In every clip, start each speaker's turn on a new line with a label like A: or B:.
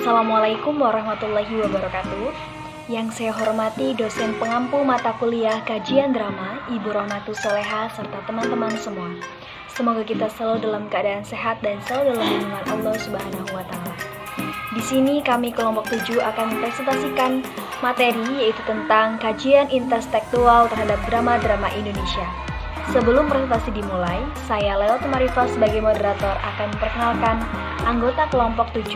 A: Assalamualaikum warahmatullahi wabarakatuh. Yang saya hormati dosen pengampu mata kuliah kajian drama, Ibu Rohmatus Soleha, serta teman-teman semua. Semoga kita selalu dalam keadaan sehat dan selalu dalam lindungan Allah Subhanahu wa Ta'ala. Di sini kami kelompok 7 akan mempresentasikan materi yaitu tentang kajian intertekstual terhadap drama-drama Indonesia. Sebelum presentasi dimulai, saya Leo Tumarifa sebagai moderator akan memperkenalkan anggota kelompok 7.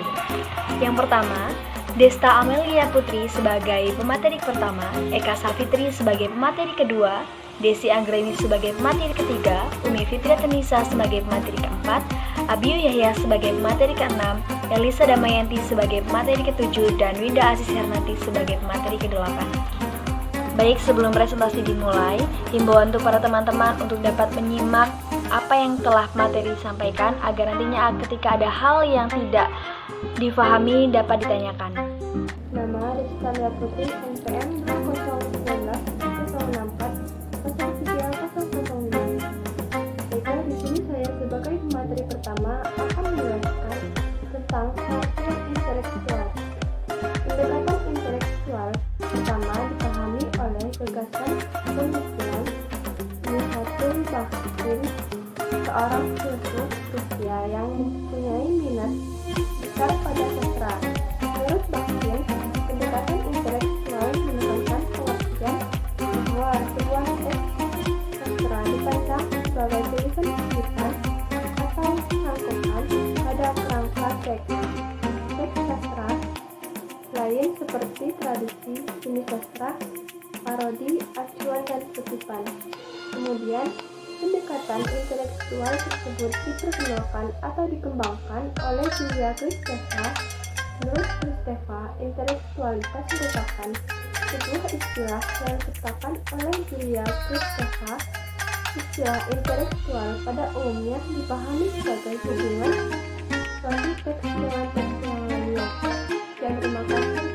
A: Yang pertama, Desta Amelia Putri sebagai pemateri pertama, Eka Safitri sebagai pemateri kedua, Desi Anggreni sebagai pemateri ketiga, Umi Fitriatanisa sebagai pemateri keempat, Abiyu Yahya sebagai pemateri keenam, Elisa Damayanti sebagai pemateri ketujuh, dan Winda Aziz Hernanti sebagai pemateri kedelapan. Baik, sebelum presentasi dimulai, himbauan untuk para teman-teman untuk dapat menyimak apa yang telah materi sampaikan agar nantinya ketika ada hal yang tidak difahami dapat ditanyakan.
B: Nama Desta Amelia Putri, NPM 2019-064-03005. Baiklah, di sini saya sebagai pemateri pertama akan menjelaskan tentang karakter intelektual. Pendekatan intelektual pertama dipahami oleh gagasan pemikiran Mihail Bakhtin, seorang filsuf Rusia yang mempunyai minat besar pada sastra. Menurut Bakhtin, pendekatan intelektual menekankan pengertian bahwa sebuah teks sastra dipandang sebagai tulisan sekitar atau rangkuman pada kerangka teks. Teks sastra lain seperti tradisi, seni sastra, parodi, acuan, dan kutipan. Kemudian, pendekatan intelektual tersebut diperkenalkan atau dikembangkan oleh Julia Kristeva. Menurut Kristeva, intelektualitas merupakan sebuah istilah yang diciptakan oleh Julia Kristeva. Istilah intelektual pada umumnya dipahami sebagai hubungan suatu teks dengan teks yang lainnya. Dan terima kasih.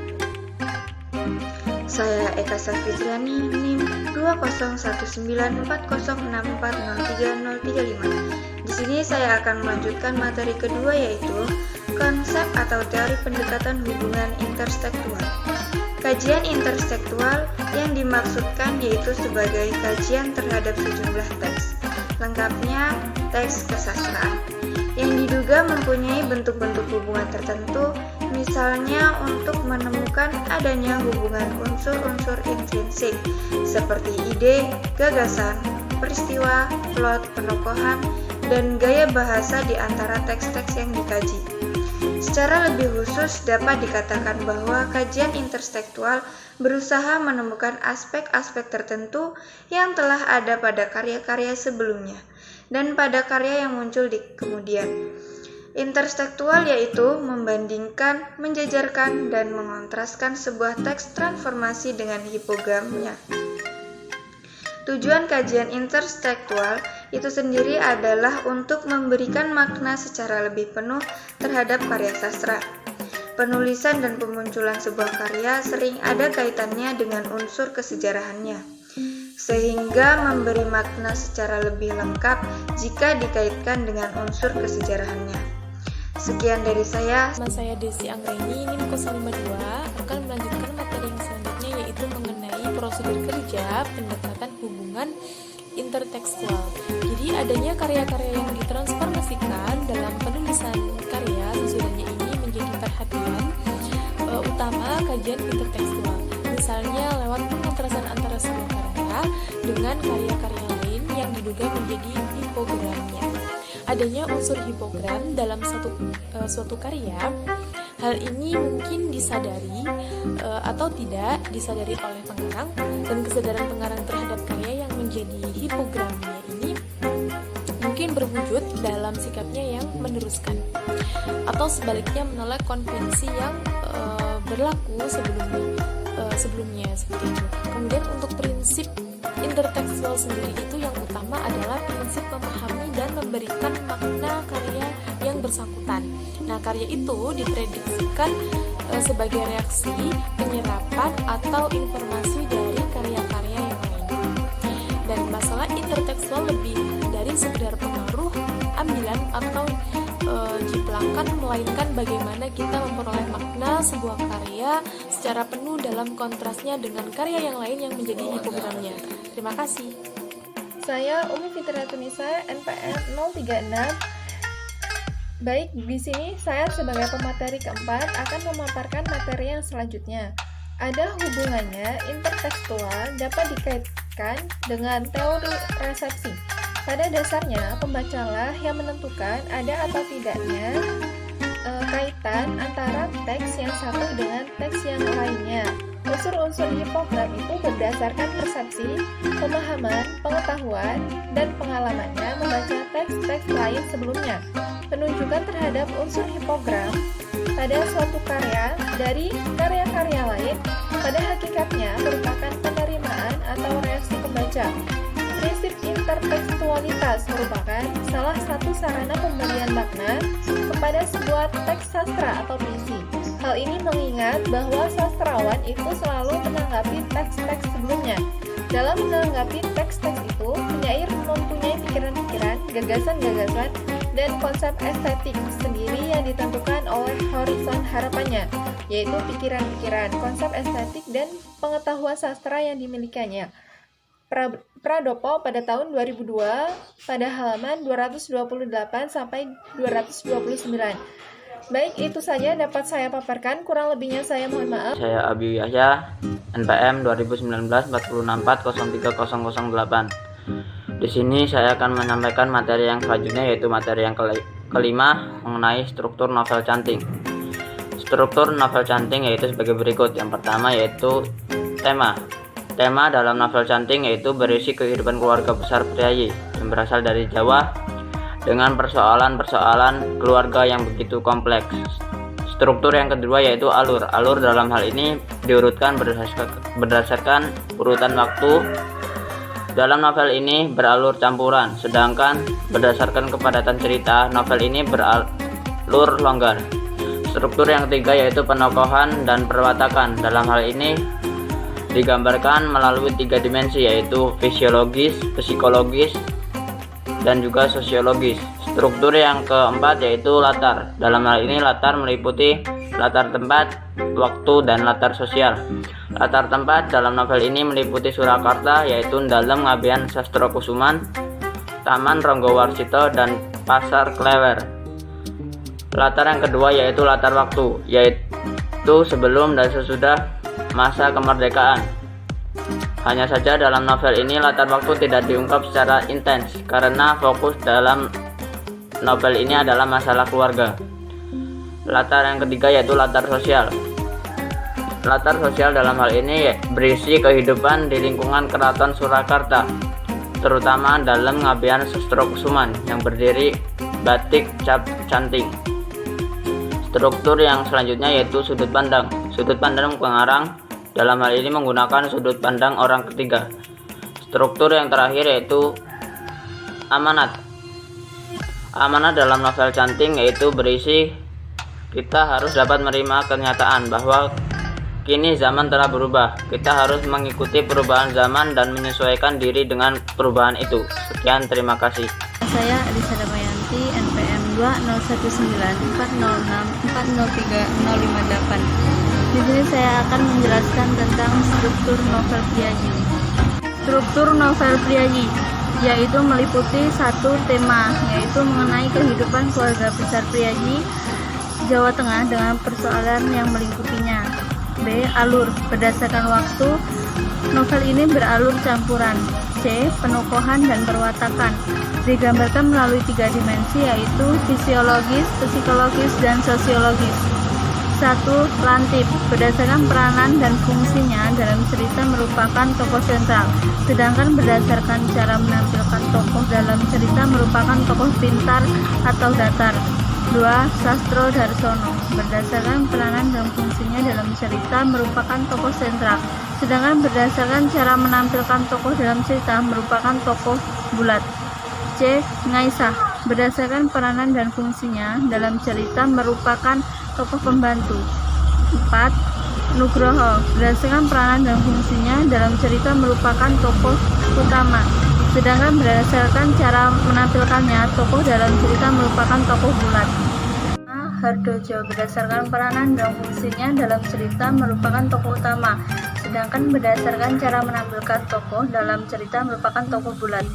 C: Saya Eka Safitriani, NIM 20194064030335. Di sini saya akan melanjutkan materi kedua yaitu konsep atau teori pendekatan hubungan intertekstual. Kajian intertekstual yang dimaksudkan yaitu sebagai kajian terhadap sejumlah teks, lengkapnya teks kesastraan, yang diduga mempunyai bentuk-bentuk hubungan tertentu, misalnya untuk menemukan adanya hubungan unsur-unsur intrinsik seperti ide, gagasan, peristiwa, plot, penokohan, dan gaya bahasa di antara teks-teks yang dikaji. Secara lebih khusus dapat dikatakan bahwa kajian intertekstual berusaha menemukan aspek-aspek tertentu yang telah ada pada karya-karya sebelumnya dan pada karya yang muncul di kemudian. Intertekstual yaitu membandingkan, menjajarkan, dan mengontraskan sebuah teks transformasi dengan hipogramnya. Tujuan kajian intertekstual itu sendiri adalah untuk memberikan makna secara lebih penuh terhadap karya sastra. Penulisan dan pemunculan sebuah karya sering ada kaitannya dengan unsur kesejarahannya, sehingga memberi makna secara lebih lengkap jika dikaitkan dengan unsur kesejarahannya. Sekian dari saya.
D: Nama saya Desi Anggreni, NIM 052, akan melanjutkan materi yang selanjutnya yaitu mengenai prosedur kerja pendekatan hubungan intertekstual. Jadi adanya karya-karya yang ditransformasikan dalam penulisan karya sesudahnya ini menjadi perhatian utama kajian intertekstual. Misalnya lewat pengontrasan antara sebuah karya dengan karya-karya lain yang diduga menjadi hipogramnya. Adanya unsur hipogram dalam suatu karya, hal ini mungkin disadari atau tidak disadari oleh pengarang, dan kesadaran pengarang terhadap karya yang menjadi hipogramnya ini mungkin berwujud dalam sikapnya yang meneruskan, atau sebaliknya menolak konvensi yang berlaku sebelumnya seperti itu. Kemudian untuk prinsip intertekstual sendiri itu yang utama adalah prinsip memahami dan memberikan makna karya yang bersangkutan. Nah, karya itu diprediksikan sebagai reaksi penyerapan atau informasi dari karya-karya yang lain. Dan masalah intertekstual lebih dari sekedar pengaruh, ambilan, atau dipelangkan, melainkan bagaimana kita memperoleh makna sebuah karya secara penuh dalam kontrasnya dengan karya yang lain yang menjadi hipogramnya. Terima kasih.
E: Saya Umi Fitriatunisa, NPM 036. Baik, di sini saya sebagai pemateri keempat akan memaparkan materi yang selanjutnya. Ada hubungannya intertekstual dapat dikaitkan dengan teori resepsi. Pada dasarnya, pembacalah yang menentukan ada atau tidaknya kaitan antara teks yang satu dengan teks yang lainnya. Unsur-unsur hipogram itu berdasarkan persepsi, pemahaman, pengetahuan, dan pengalamannya membaca teks-teks lain sebelumnya. Penunjukan terhadap unsur hipogram pada suatu karya dari karya-karya lain pada hakikatnya merupakan penerimaan atau reaksi pembaca. Prinsip intertekstualitas merupakan salah satu sarana pemberian makna kepada sebuah teks sastra atau puisi. Hal ini mengingat bahwa sastrawan itu selalu menanggapi teks-teks sebelumnya. Dalam menanggapi teks-teks itu, penyair mempunyai pikiran-pikiran, gagasan-gagasan, dan konsep estetik sendiri yang ditentukan oleh horizon harapannya, yaitu pikiran-pikiran, konsep estetik, dan pengetahuan sastra yang dimilikinya. Pradopo pada tahun 2002 pada halaman 228 sampai 229. Baik, itu saja dapat saya paparkan, kurang lebihnya saya mohon maaf.
F: Saya Abi Yahya, NPM 2019-464030008. Di sini saya akan menyampaikan materi yang selanjutnya, yaitu materi yang kelima mengenai struktur novel canting. Struktur novel canting yaitu sebagai berikut. Yang pertama yaitu tema. Tema dalam novel canting yaitu berisi kehidupan keluarga besar priayi yang berasal dari Jawa dengan persoalan-persoalan keluarga yang begitu kompleks. Struktur yang kedua yaitu alur. Alur dalam hal ini diurutkan berdasarkan urutan waktu. Dalam novel ini beralur campuran, sedangkan berdasarkan kepadatan cerita, novel ini beralur longgar. Struktur yang ketiga yaitu penokohan dan perwatakan. Dalam hal ini digambarkan melalui 3 dimensi, yaitu fisiologis, psikologis, dan juga sosiologis. Struktur yang keempat yaitu latar. Dalam hal ini latar meliputi latar tempat, waktu, dan latar sosial. Latar tempat dalam novel ini meliputi Surakarta, yaitu Dalem Ngabean Sastrokusuman, Taman Ronggowarsito, dan Pasar Klewer. Latar yang kedua yaitu latar waktu, yaitu sebelum dan sesudah masa kemerdekaan. Hanya saja dalam novel ini latar waktu tidak diungkap secara intens karena fokus dalam novel ini adalah masalah keluarga. Latar yang ketiga yaitu latar sosial. Latar sosial dalam hal ini berisi kehidupan di lingkungan Keraton Surakarta, terutama dalam Ngabean Sastrokusuman yang berdiri batik cap canting. Struktur yang selanjutnya yaitu sudut pandang. Sudut pandang pengarang dalam hal ini menggunakan sudut pandang orang ketiga. Struktur yang terakhir yaitu amanat. Amanat dalam novel canting yaitu berisi kita harus dapat menerima kenyataan bahwa kini zaman telah berubah. Kita harus mengikuti perubahan zaman dan menyesuaikan diri dengan perubahan itu. Sekian, terima kasih.
G: Saya Elisa Damayanti, NPM 2019406403058. Di sini saya akan menjelaskan tentang struktur novel priayi. Struktur novel priayi yaitu meliputi satu tema, yaitu mengenai kehidupan keluarga besar priayi Jawa Tengah dengan persoalan yang melingkupinya. B. Alur. Berdasarkan waktu, novel ini beralur campuran. C. Penokohan dan perwatakan. Digambarkan melalui 3 dimensi, yaitu fisiologis, psikologis, dan sosiologis. 1. Lantip. Berdasarkan peranan dan fungsinya dalam cerita merupakan tokoh sentral, sedangkan berdasarkan cara menampilkan tokoh dalam cerita merupakan tokoh pintar atau datar. 2. Sastro Darsono. Berdasarkan peranan dan fungsinya dalam cerita merupakan tokoh sentral, sedangkan berdasarkan cara menampilkan tokoh dalam cerita merupakan tokoh bulat. C. Ngaisah. Berdasarkan peranan dan fungsinya dalam cerita merupakan tokoh pembantu. 4. Nugroho. Berdasarkan peranan dan fungsinya dalam cerita merupakan tokoh utama, sedangkan berdasarkan cara menampilkannya tokoh dalam cerita merupakan tokoh bulat. Hardojo berdasarkan peranan dan fungsinya dalam cerita merupakan tokoh utama, sedangkan berdasarkan cara menampilkan tokoh dalam cerita merupakan tokoh bulat.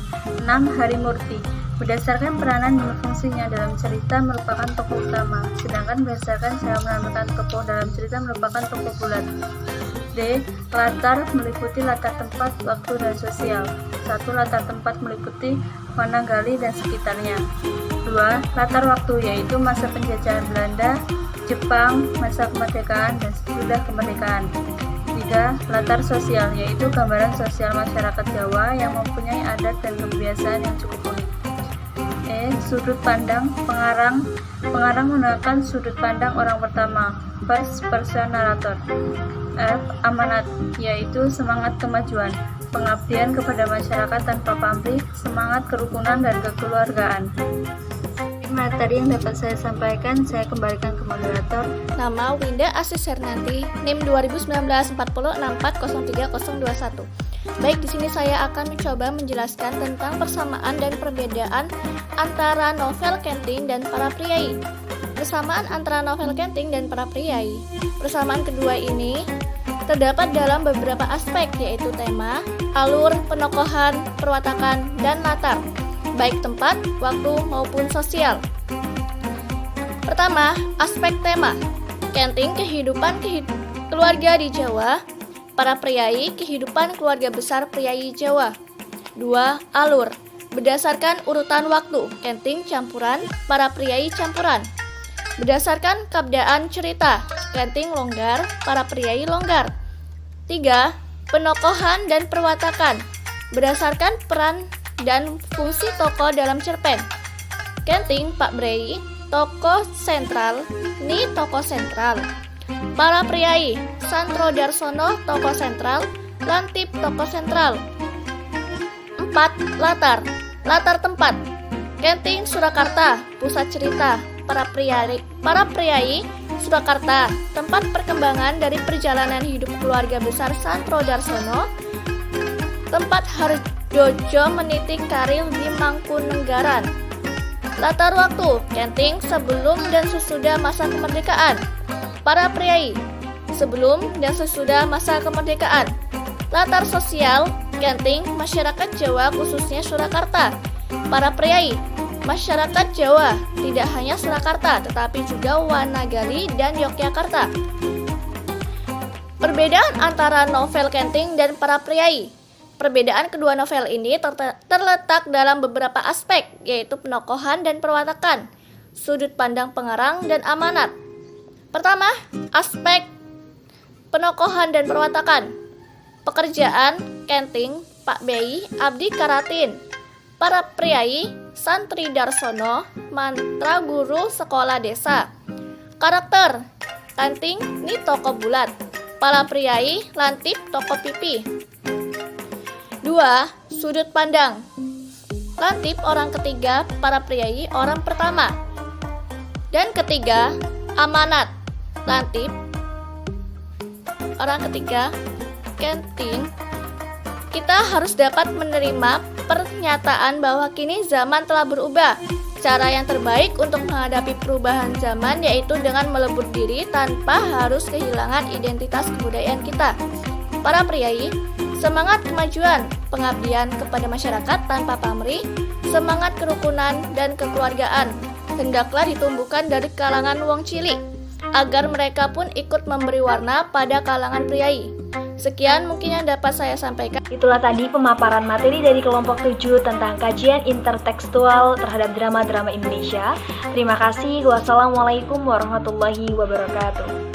G: 6. Harimurti berdasarkan peranan dan fungsinya dalam cerita merupakan tokoh utama, sedangkan berdasarkan cara menampilkan tokoh dalam cerita merupakan tokoh bulat. D. Latar meliputi latar tempat, waktu, dan sosial. 1. Latar tempat meliputi Wananggali dan sekitarnya. 2. Latar waktu yaitu masa penjajahan Belanda, Jepang, masa kemerdekaan, dan sesudah kemerdekaan. 3. Latar sosial yaitu gambaran sosial masyarakat Jawa yang mempunyai adat dan kebiasaan yang cukup unik. E. Sudut pandang pengarang menggunakan sudut pandang orang pertama, first person narrator. F. Amanat yaitu semangat kemajuan, pengabdian kepada masyarakat tanpa pamrih, semangat kerukunan dan kekeluargaan. Materi yang dapat saya sampaikan, saya kembalikan ke moderator.
H: Nama Winda Asis Hernanti, NIM 2019-406403-021. Baik, di sini saya akan mencoba menjelaskan tentang persamaan dan perbedaan antara novel Kenting dan Para Priai. Persamaan antara novel Kenting dan Para Priai. Persamaan kedua ini terdapat dalam beberapa aspek, yaitu tema, alur, penokohan, perwatakan, dan latar, baik tempat, waktu, maupun sosial. Pertama, aspek tema. Kenting, kehidupan keluarga di Jawa. Para Priai, kehidupan keluarga besar priai Jawa. 2. Alur, berdasarkan urutan waktu. Kenting campuran, Para Priai campuran. Berdasarkan keadaan cerita. Kenting longgar, Para Priai longgar. 3. Penokohan dan perwatakan, berdasarkan peran dan fungsi tokoh dalam cerpen. Kenting, Pak Brei, tokoh sentral, Ni tokoh sentral. Para Priai, Santro Darsono tokoh sentral, Lantip tokoh sentral. 4. Latar tempat. Kenting Surakarta, pusat cerita. Para Priai Surakarta, tempat perkembangan dari perjalanan hidup keluarga besar Santro Darsono. Tempat Hardojo meniti karir di Mangkunagaran. Latar waktu. Kenting sebelum dan sesudah masa kemerdekaan. Para Priai, sebelum dan sesudah masa kemerdekaan. Latar sosial. Kenting, masyarakat Jawa khususnya Surakarta. Para Priai, masyarakat Jawa, tidak hanya Surakarta, tetapi juga Wanagari dan Yogyakarta. Perbedaan antara novel Kenting dan Para Priai. Perbedaan kedua novel ini terletak dalam beberapa aspek, yaitu penokohan dan perwatakan, sudut pandang pengarang, dan amanat. Pertama, aspek penokohan dan perwatakan. Pekerjaan Kenting, Pak Bei, Abdi Karatin. Para Priai, Santri Darsono, mantra guru sekolah desa. Karakter Kenting, Ni tokoh bulat. Para Priai, Lantip tokoh pipi. 2. Sudut pandang. Lantip orang ketiga, Para Priai orang pertama. Dan ketiga, amanat. Lantip orang ketiga, Kenting. Kita harus dapat menerima pernyataan bahwa kini zaman telah berubah. Cara yang terbaik untuk menghadapi perubahan zaman yaitu dengan melebur diri tanpa harus kehilangan identitas kebudayaan kita. Para Priai, semangat kemajuan, pengabdian kepada masyarakat tanpa pamrih, semangat kerukunan dan kekeluargaan hendaklah ditumbuhkan dari kalangan wong cilik, agar mereka pun ikut memberi warna pada kalangan priai. Sekian mungkin yang dapat saya sampaikan.
A: Itulah tadi pemaparan materi dari kelompok 7 tentang kajian intertekstual terhadap drama-drama Indonesia. Terima kasih. Wassalamualaikum warahmatullahi wabarakatuh.